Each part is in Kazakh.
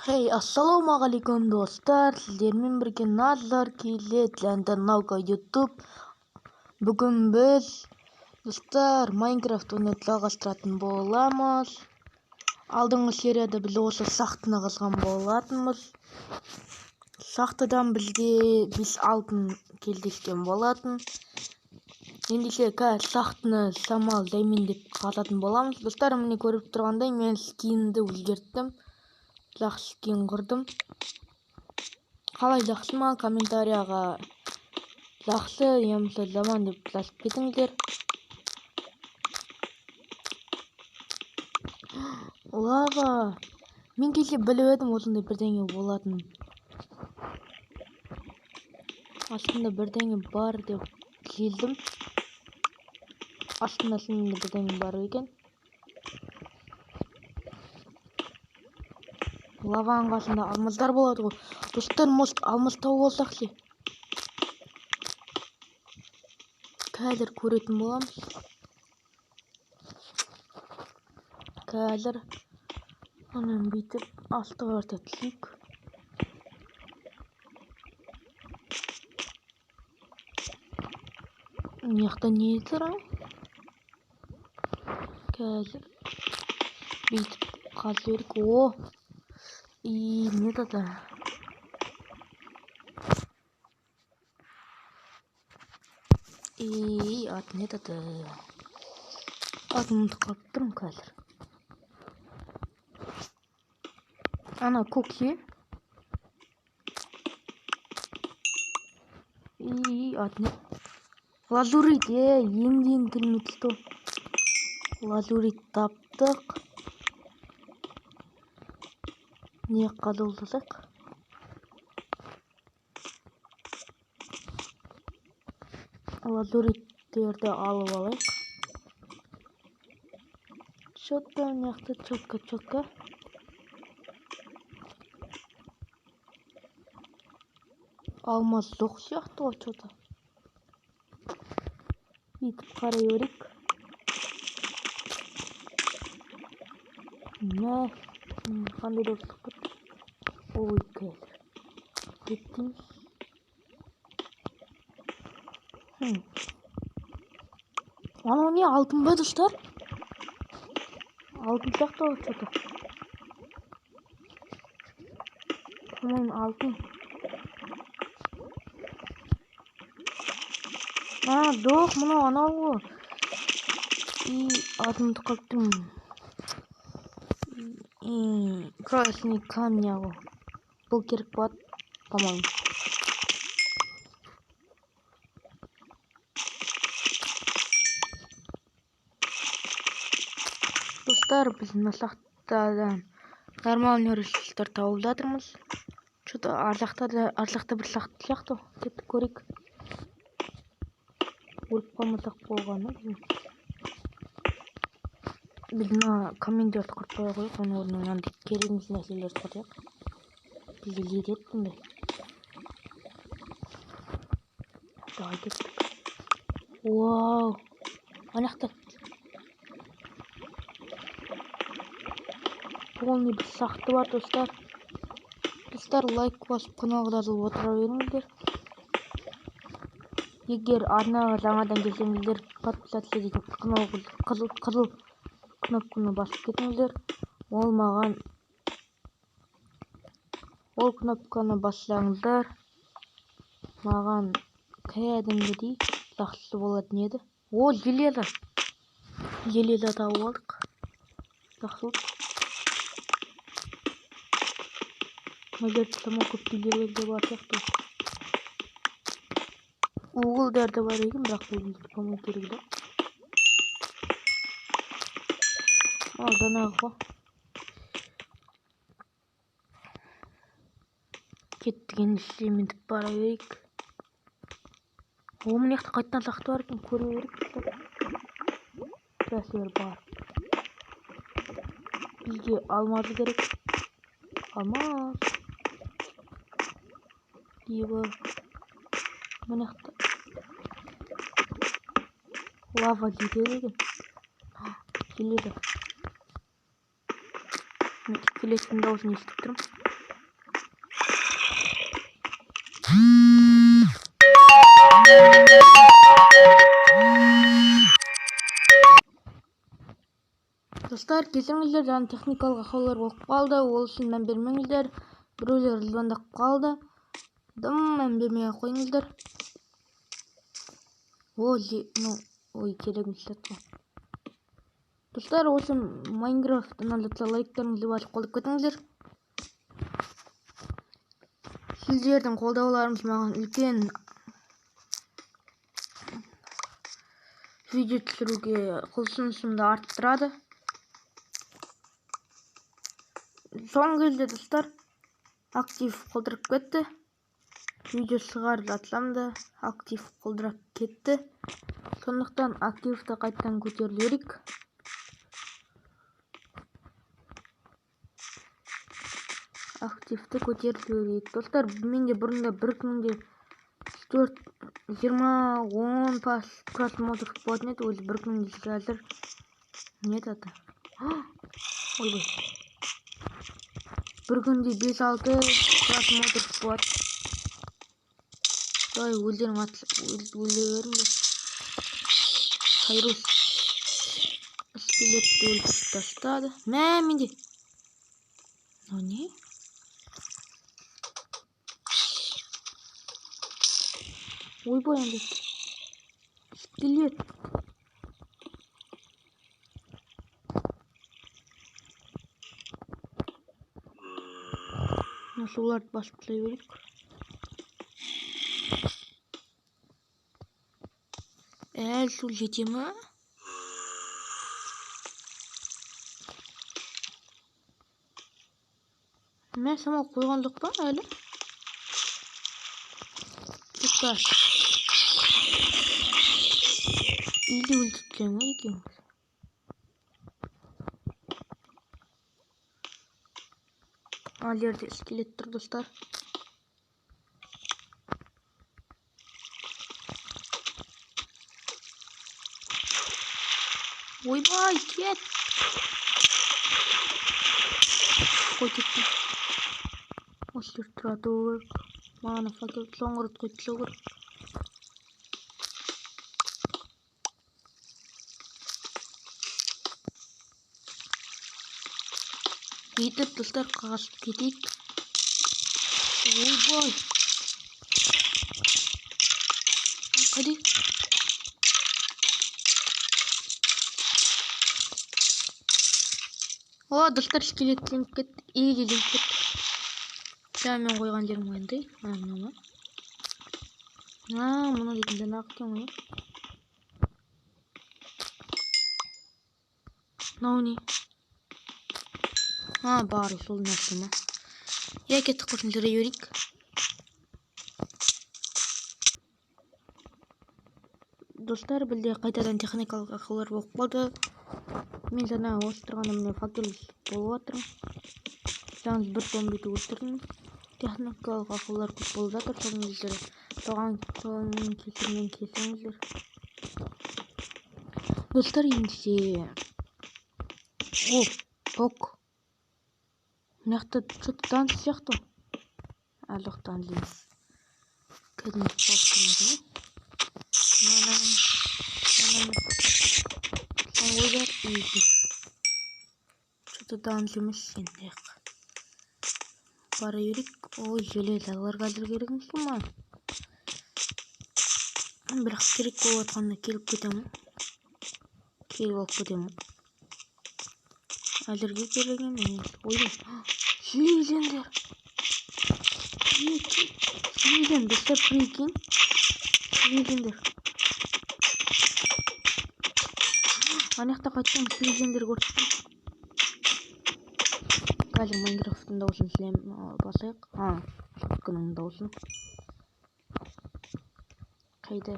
Хей, ассалаумағалейкум достар, сіздермен бірге Назар келеді және Наука YouTube. Бүгін біз достар Майнкрафт ойнауды жалғастыратын боламыз. Алдыңғы серияда біз осы сақтыны қызған болатынбыз. Сақтыдан бізде 5 алтын кездескен болатын. Ендеше қазір сақтыны самал дәймендеп қазатын боламыз. Достар, міне көріп тұрғандай мен скинді өзгерттім. Жақсы скин құрдым. Қалай жақсы ма? Комментарияға жақсы, емсі заман деп жазып кетіңіздер. Лава. Мен кеше біліп едім осындай бірдеңе болатын. Астында бірдеңе бар деп сездім. Астында шынында бірдеңе бар екен. Лаваның қасында алмаздар болады ғой. Достар, алмаз тауып алсақ ше. Қазір көретін боламыз. Қазір онын бүйтіп астыға арта түсейік. Мияқта не тұр? Қазір бүйтіп қазып жіберейік. О! И не это? И от не это? Атымды қалып тұрмын қазір. Ана көкше. И от не? Лазурит, енді тіліме түсті. Лазурит таптық. Не қазылдасақ? Лазуриттерді алып алайық. Что-то мияқта четко. Алмаз жоқ сияқты ғой что-то. Бүйтіп қарай берейік. Мә, қандай достық бар? Ой, қазір кеттіміз. Анау не, алтын ба достар? Алтын сияқты ғой что-то. По-моему, алтын. Жоқ, мынау анау ғой. И атымды қалып тұрмын. Красный камня ғой. Бұл керек болады, по-моему. Достар, біз насақтадан нормальный ресурстар тауып жатырмыз. Что-то аржақта бір сақты сияқты. Кеттік көрейік. Өліп қалмасақ болғаны. Біз мына комменттерді құртпай қойық, оның орнына мынандай керемет нәрселерді құртайық. Бізге жетеді бұндай. Давай кеттік. Вау! Анақта. Полный бір сақты бар, достар. Достар, лайк басып каналға жазылып отыра беріңіздер. Егер арнаға жаңадан келсеңіздер, подписаться дейтін қызыл кнопканы басып кетіңіздер. Ол кнопканы бассаңыздар, маған кәдімгідей жақсы болатын еді. О, железо. Железо тауып алдық. Жақсылық. Мына самал көптен жерлерде бар сияқты. Уғылдар да бар екен, бірақ бұл помой керек да. Жаңағы ғой. Кеттік, енді сементіп бара берейік. О, мына жақта қайтадан сақты бар екен, көре берейік. Кәсер бар. Бізге алмазы керек. Алмаз. Дейбі. Мына жақта лава жетеді екен. Келеді. Келетін дауысын естіп тұрмын. Достар, кешіріңіздер, жаңа техникалық ақаулар болып қалды, ол үшін мән бермеңіздер. Біреулер звондап қалды. Мән бермей қойыңыздар. Ой, керегіміз жатқан. Достар, осы Майнкрафт ұнап лайктарыңызды басып қолдап кетіңіздер. Сіздердің қолдауларыңыз маған үлкен видео түсіруге құлшынысымды арттырады. Соңғы кезде достар актив қолдырып кетті. Видео шығарып жатсам да актив қолдырып кетті. Сондықтан активті қайттан көтерілу керек. Активті көтерілу керек. Достар, менде бұрында бір күнде 20-10 просмотр болатын еді. Өзі бір күнде қазір не айтады? Ойбай. Bir günde 5-6 prosмотр болады. Ой, өздерің өле беріңдер. Хайрус скелетті өлтіріп тастады. Менде. Ну не? Ойбай, андай скелет. Соларды басып тастай берейік. Су жете ме? Мен самал қойған жоқ па әлі? Достар. Или өлтірткен ме екеуміз? Ал жерде скелет тұр, достар. Ойбай, кет! Қой кетті. Осы жер тұрады өр. Маған факел соңғы рет қойып тастау керек. Етіп, достар, қағасып кетейік. Ойбай! Қайда? О, достар, скелеттеніп кетті. Егеденіп кетті. Жаңа мен қойған жерім қандай? Мына. Мұны дейтін жаңағы екен ғой. Мынау не? Бары сол нәрсе ма? Кеттік құрсын жүре берейік. Достар, білде қайтадан техникалық ақаулар болып қалды. Мен жаңа осы тұрғанда міне факел болып отырмын. Жаңыз бір зомбиді өлтірдім. Техникалық ақаулар көп болып жатыр. Соған кесірмен кесіңіздер. Достар, ендіше ток. Мынақты что-то таныс сияқты. Жоқ, таныс емес. Кәдімгі толықтырмыз, не? Ойдар игі. Что-то таныс емес енді. Бара берейік. Ой, железалар қазір керегіміз ма? Бірақ керек болып отқанда келіп кетемін. Келіп алып кетемін. Әзірге керек емес. Ойбай. Железендер. Железен, достар, прикинь. Железендер. Анақта қайтсам железендер көрсетті. Қазір Майнкрафттың дауысын сілем басайық. Күнің дауысын. Қайда?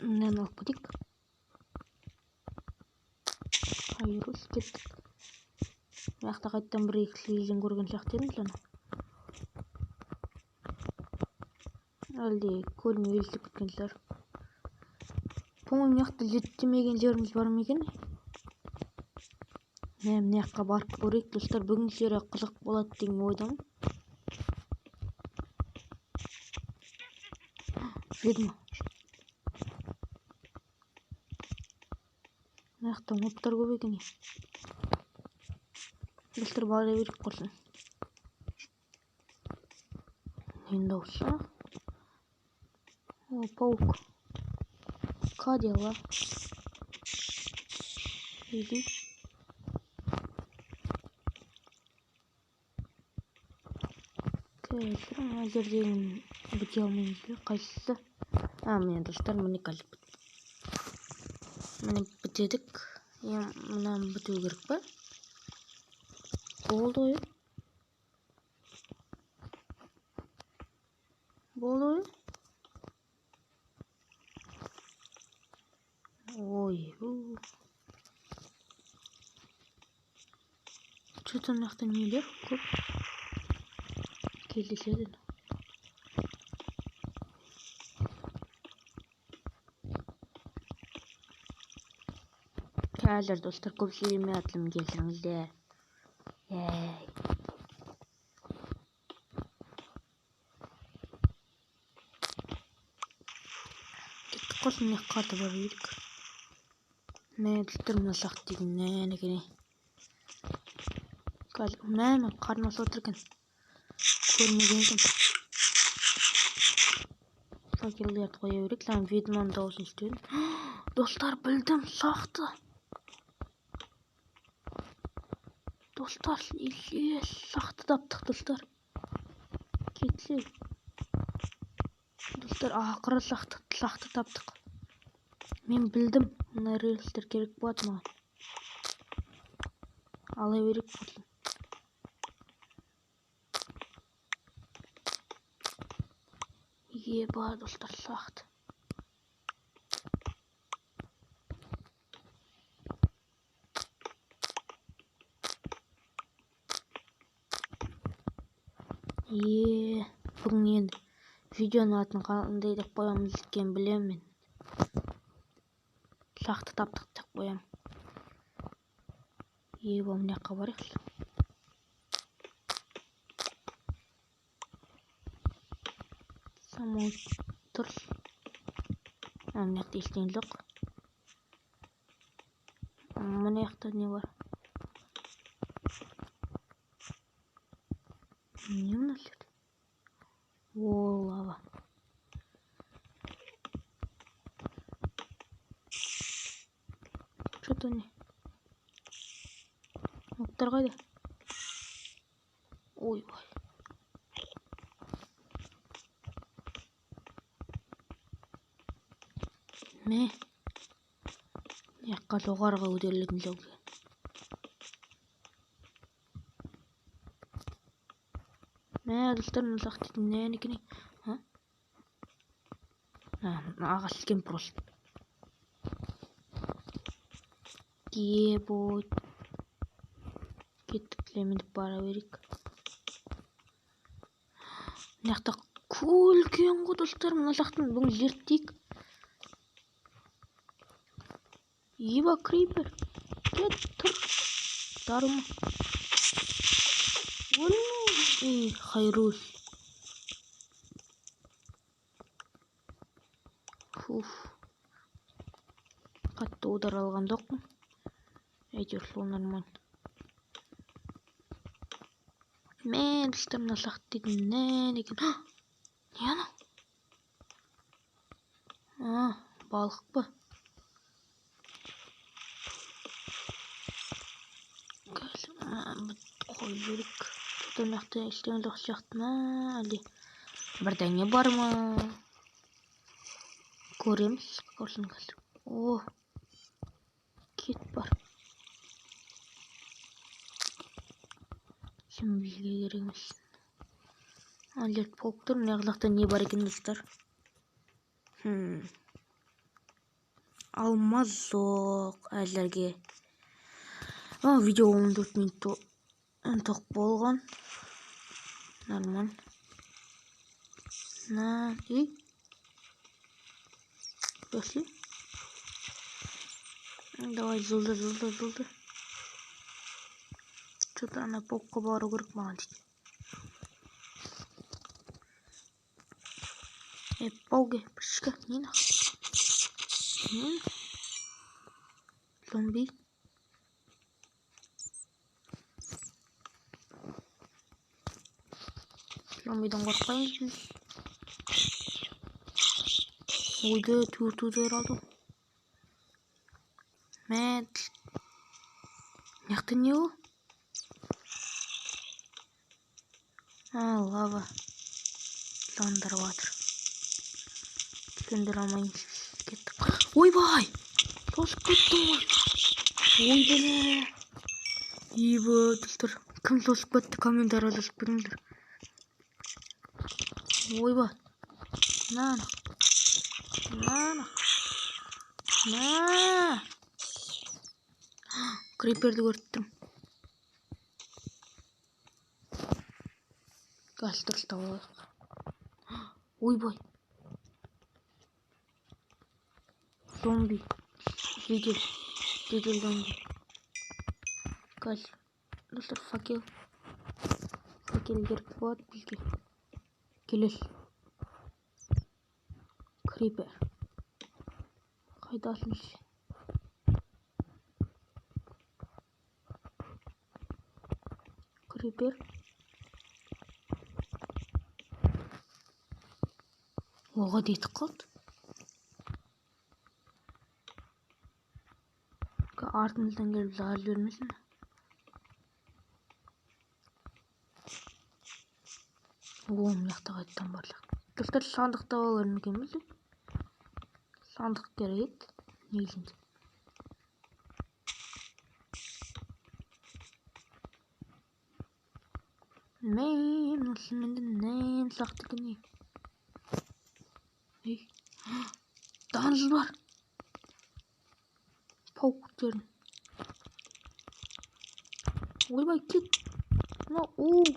Мынаны алып кетейік. Хайрус кеттік. Мынақты қайттан бір екі железен көрген сияқты едім жаңа. Әлде көліне елтіп кеткен шығар. По-моему, мынақты жетемеген жеріміз бар ма екен? Мен мынаққа барып көрейік, достар. Бүгін сері қызық болады деген ойдамын. Ведьма. Мына моптар көп екен. Достар бара беріп қалсын. Енді осы. О, паук. Ка дела? Иди. Мына жерден біте алмаймыз бе? Қайсысы? Міне достар, міне қазір. Міне бітедік. Мынаны біту керек па? Болды ғой. Болды ғой. Ой. Что-то нахта нелер көп. Кездеседі. Қазір достар, көп сөйлемей атылым келсеңіздер. Кеттік қосын, не қарты бар едік. Мен достар, мына сақ деген нәне кене. Қазір мен қарнасы отыр екен. Көрмеген екен. Факелдерді қоя берейік. Там ведьманың дауысын естідім. Достар, білдім, сақты. Достар, сақты таптық, достар. Кетсе. Достар, ақыры сақты таптық. Мен білдім, мына рельстер керек болады маған. Ала берейік болсын. Еба, достар, сақты. Бүгін енді видеоның атын қандай деп қоямыз екен білемін. Сақты таптық деп қоям. Еба, мына жаққа барайықшы. Самол тұр. Мына жақта ештеңе жоқ. Мына жақта не бар? Не мына жерде? О, лава. Что-то не. Моптар қайда? Ой. Не? Яққа жоғарыға көтерілетін жол. Достар, мына сақ дейтін нәне екен. Ағаш екен просто. Ебой. Кеттік, тілемедіп бара берейік. Мына жақта көл екен ғой достар. Мына жақтан бүгін зерттейік. Еба, крипер. Кет, тұр. Дарыма. Ой, хайрус. Қатты удар алған жоқпын. Әйтеуір сол нормально. Мен достар, мына сақ дейтін нәне екен. Не ана? Балық па? Қой жүрік. Что-то мықты ештеңе жоқ сияқты ма? Әлде бірдеңе бар ма? Көреміз. Көрсін қазір. О, кет бар. Сен бізге керек емес. Әлдер полк тұр. Мына жақта не бар екен достар? Алмаз жоқ әзірге. Видео 14 минут тоқ болған. Нормально. Пошли. Давай, жылды. Что-то ана полкқа бару керек маған дейді. Пауге, прыжка, не на. Зомби. Зомбидан қорықпаймыз біз. Ойды түр алды. Мәт. Мықты не ол? Лава. Ландырып жатыр. Сөндіре алмаймыз. Кеттік. Ойбай! Тосып кеттім ғой. Ой бәле. Достар. Кім тосып кетті? Комментария жазып беріңдер. Ойбай. На. Криперді көрттім. Газ дұрыстап алайық. Ойбай. Зомби. Жедел зомби. Газ. Достар, факел. Факел керек болады бізге. Келес. Крипер. Қайдасың сен? Крипер. Оға детіп қалды. Артымыздан келіп зағар бермесін. Мықты қайттан барлық. Достар, сандықта алар мекенбіз. Сандық керек еді. Негізінде. Мен осыныңды нән сақты кіне. Данжыз бар. Пауқтерін. Ойбай, кет. Пауқ.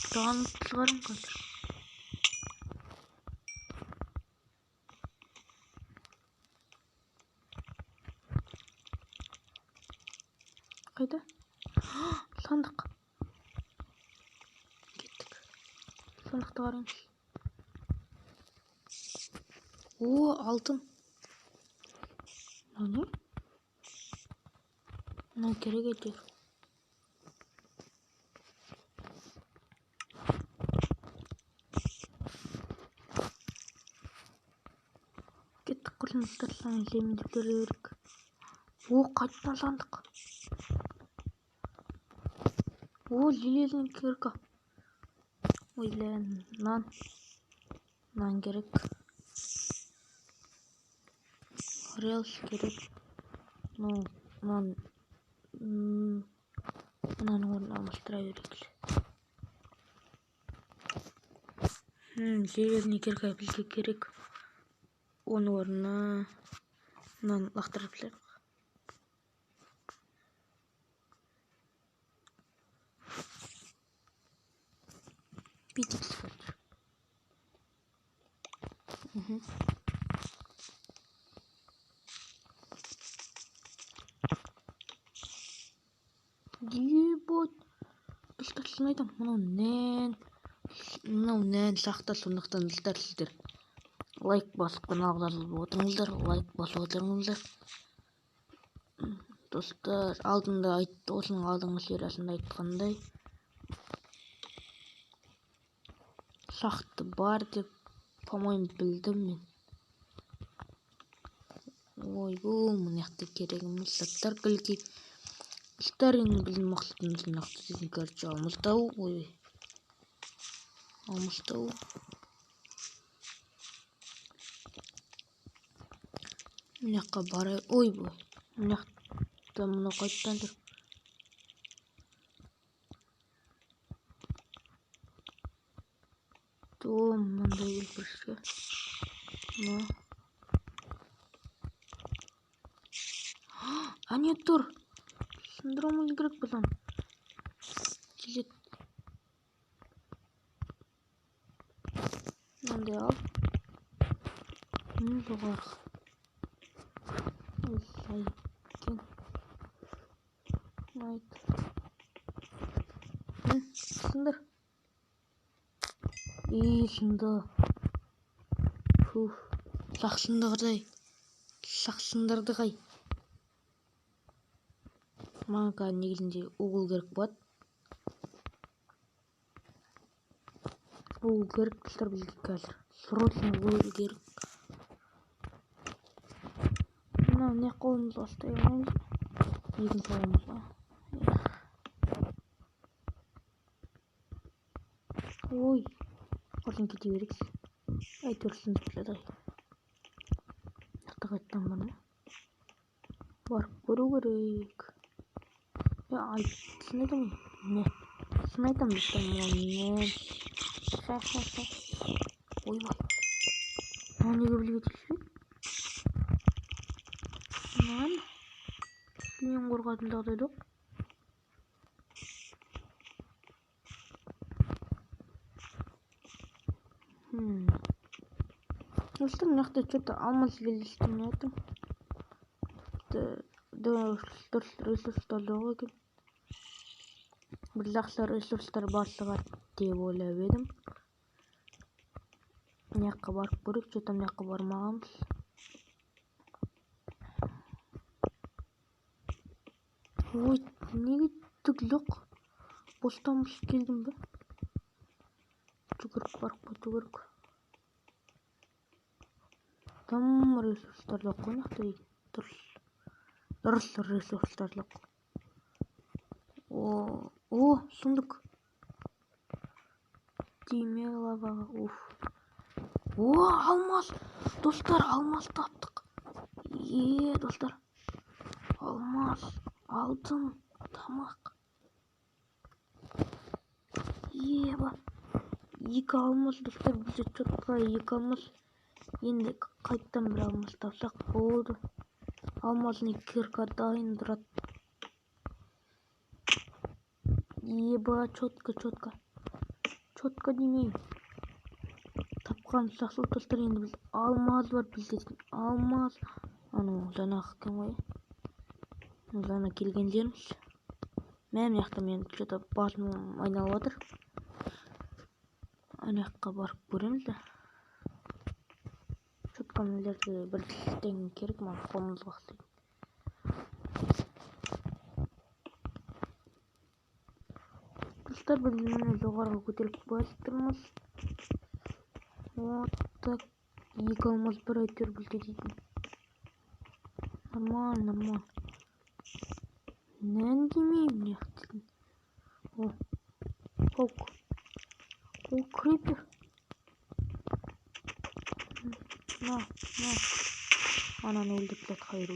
Данжыз шығарым қайтыр. Қайда? Сандық. Кеттік. Сандықты қараймыз. Алтын. Не? Мына керек етер. Кеттік, құрсыныстар саңын земді көрерік. Қайттан сандық. Железный кирка. Нан керек. Релс керек. Мынаның орнына алмастыра берейік. Железный кирка бізге керек. Оның орнына мынаны лақтырып тастайық. Питекс бар. Ебать. Достар, шын айтам, мынау нән сақта, сондықтан достар, сіздер лайк басып каналға отырыңыздар, лайк басып отырыңыздар. Достар, алдында айтты, осының алдыңғы сериясында айтқандай, сақты бар деп, по-моему, білдім мен. Бұл мұнақты керегіміз заттар кілки. Достар, енді біздің мақсатымыз нақты дейтін көрші алмыстау. Алмыстау. Мұнаққа барай. Мұнақты мұны қайттан тұр. Мындай өлпірші. Әне тұр. Сындырамыз керек бұдан. Тезет. Мындай ал. Жоғар. Сайкен. Сындыр. Сынды. Сақсындырды қай. Маған қазір негізінде угол керек болады. Угол керек достар бізге қазір. Срочно угол керек. Мына не қолымызға ұстай алмаймыз. Екінші қолымызға. Ой, қашан кете берексіз. Әйтеуір сынып келеді. Қайттан бар ма? Барып көру керек. Сын айтам. Не? Сын айтам достар. Ойбай. Неге білге тексереді? Мынаны мен қорқатын жағдай жоқ. Достар, мына жақта что-то алмаз келістім айтам. Дұрыс ресурстар жоқ екен. Бір жақсы ресурстар бар шығар деп ойлап едім. Мына жаққа барып көрейік, что-то мына жаққа бармағанбыз. Ой, неге түк жоқ? Бостан-бос келдім бе? Жүгіріп барып қайту керек. Там ресурстар жоқ қой, нақты дейді. Дұрыс ресурстар жоқ. О, сундук. Тиме лаваға. О, алмаз. Достар, алмаз таптық. Достар. Алмаз, алтын, тамақ. Ба. 2 алмаз, достар, бізде четко 2 алмаз. Енді қайттан бір алмаз тапсақ болды. Алмазный кирка дайын тұрады. Ба, четко демеймін. Тапқан сақсыл достар, енді біз алмаз бар бізде. Алмаз. Жаңағы кім ғой? Жаңа келген жеріміз. Мына жақта мен что-то басым айналып отыр. Ана жаққа барып көреміз да. Четко мынелерге бір тістен керек, маған қолымызға ұқсайды. Достар, біз мені жоғарыға көтеріп бастырмыз. Вот так. 2 алмаз бір әйтеуір бізге дейтін. Нормально. Нән демеймін яқтын. О, крипер. На. Ананы өлдіріп қайыру.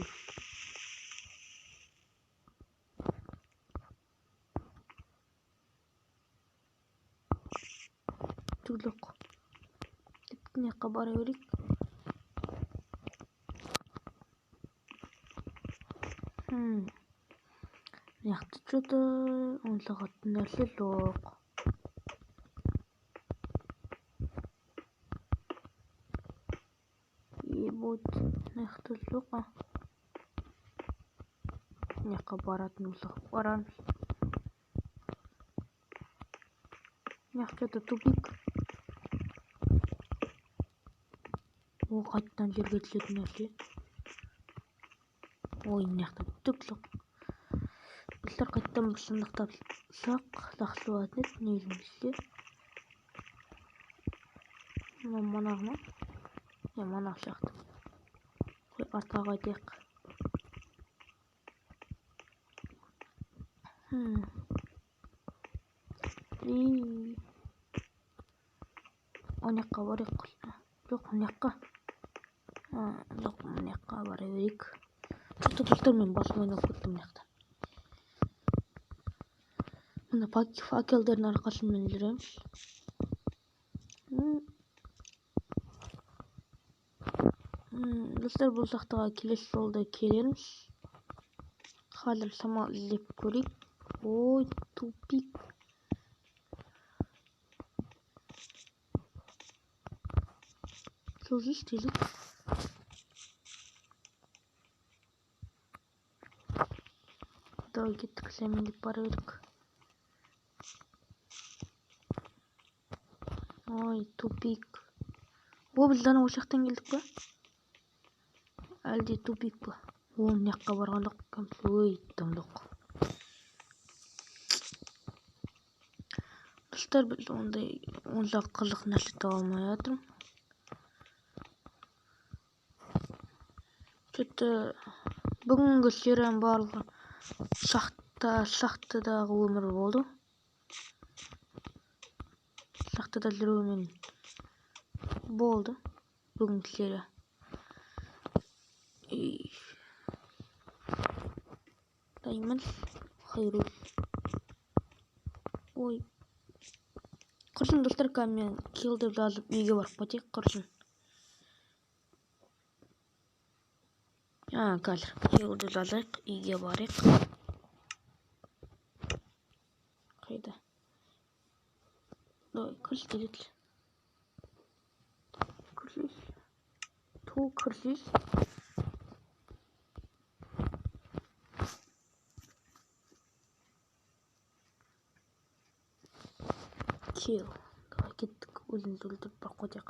Түлік. Тіптіне қабара берейік. Яқты что-то он сағаттың нәрсе жоқ. Ебот, яқты жоқ. Яққа баратын болсақ барамыз. Яқты тупик. О, қайттан жерге түсетін нәрсе. Ой, яқты түк жоқ. Достар, қайттан бір сандық тапсақ, жақсы болатын еді негізінде. Манағы ма? Манағы сияқты. Қой, артқа қайтайық. Мына жаққа барайық. Жоқ, мына жаққа. Жоқ, мына жаққа бара берейік. Что-то достар, мен басым айналып кеттім мына жақта. Мына факелдердің арқасымен жүреміз. Достар, бұл сақтаға келесі жолда келеміз. Қазір самал іздеп көрейік. Ой, тупик. Жылжыз тезік. Давай кеттік, сәмен деп бара бердік. Ой, тупик. О, біз дана осы жақтан келдік па? Әлде тупик па? О, мына жаққа барғандық екенбіз. Ой, тамдық. Достар, біз онда қызық нәрсе таба алмай жатырмын. Что-то бүгінгі серияның барлығы шахтадағы өмір болды. Шахтада жүрумен болды бүгінгі серия. Даймон хайрул. Ой. Құрсын достар, мен kill деп жазып үйге барып кетейік, құрсын. Қазір kill деп жазайық, үйге барайық. Қайда? Давай, кіріс келеді. Кіріс. Ту кіріс. Kill. Давай кеттік, өзімізді өлтіріп барып қойдық.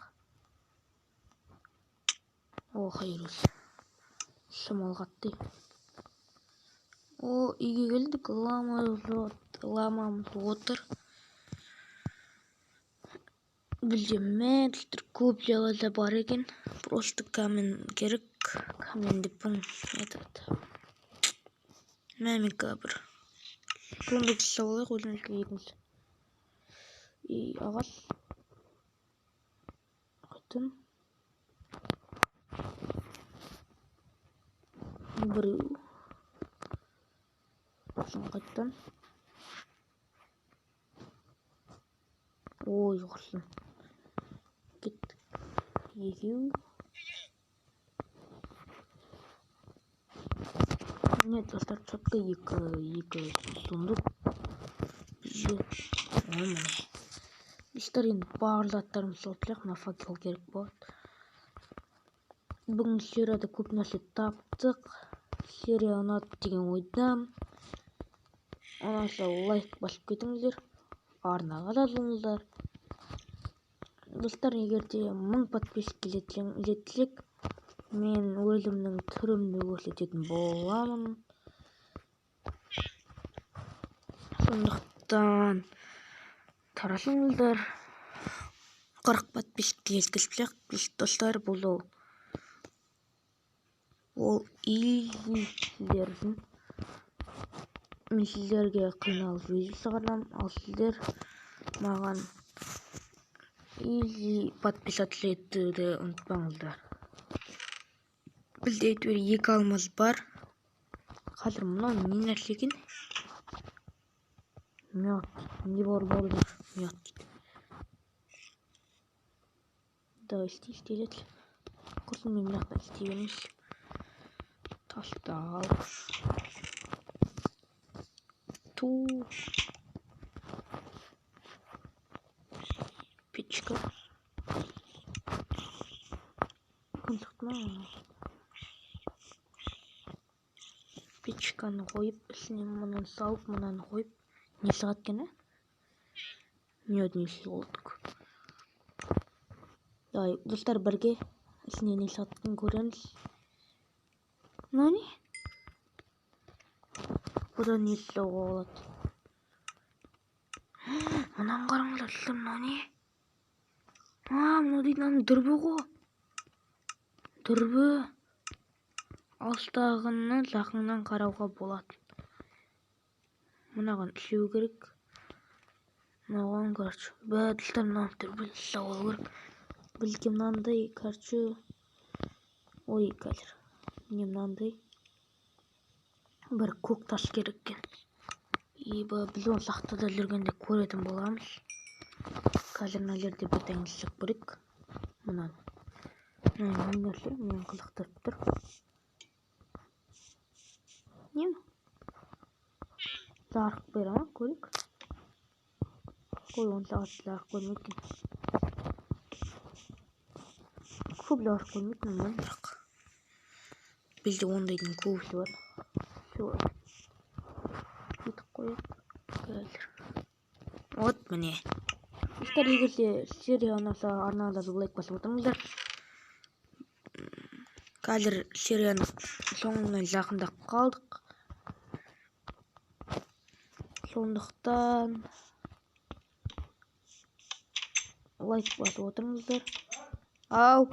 О, хайрус. Шамалғатты. О, үйге келдік, ламамыз отыр. Бізде мәдістір көп жалаза бар екен. Просто камен керек. Камен деп бұң етеді. Мәмика бір. Сондық сауалайық өзімізге етіміз. Ағаш. Қайтын. Біреу. Қайтын. Ой, құрсын. Кеттік. Екеу. Нет, достар, четко екі сундук. Бізде. Міне. Достар, енді бар заттарымыз салып, мына факел керек болады. Бүгін серияда көп нәрсе таптық. Серия ұнады деген ойдам. Ұнаса лайк басып кетіңіздер. Арнаға жазылыңыздар. Достар, егерде 1000 подписчик жетсек, мен өзімнің түрімді көрсететін боламын. Сондықтан тарасыңыздар. 40 подписчикке жеткізсек, біз достар, бұл ол изи сіздердің. Мен сіздерге қиналып видео шығарамын, ал сіздер маған изи подписаться етуді ұмытпаңыздар. Бізде әйтеуір 2 алмаз бар. Қазір мынау не нәрсе екен? Мед. Не бар мед дейді. Давай істелет. Құрсын мен мынақтан істей береміз. Тастал. Ту. Печка. Концертна. Печканы қойып, үстіне мұнан салып, мұнан қойып. Не сағат кені? Мед не болдық. Давай, достар, бірге үстіне не сағаттың көреміз. Мынау не? Бұдан не істеуге болады? Мұнан қараңыздар, достар, мынау не? Мынау дейтін дүрбі ғой. Дүрбі. Алыстағыны жақыннан қарауға болады. Мынаған үшеу керек. Мынаған қаршы. Бәділтер мынаған дүрбі сауал керек. Бізге мынандай қаршы. Ой, қазір. Міне мынандай. Бір көк тас керек екен. Біз оны сақтада жүргенде көретін боламыз. Қазір мына жерде бірдеңе істеп көрейік. Мынаны. Мынау нәрсе мені қызықтырып тұр. Не? Жарық бер, көрейік. Қой, 10 сағат жарық көрмейтін. Көп жарық көрмейтін, мұн жарық. Бізде ондайдың көбісі бар. Кетіп қойып. Қазір. Вот міне. достар, егер де серия ұнаса арнада лайк басып отырыңыздар. Қазір серияның соңына жақындап қалдық. Сондықтан лайк басып отырыңыздар. Ау!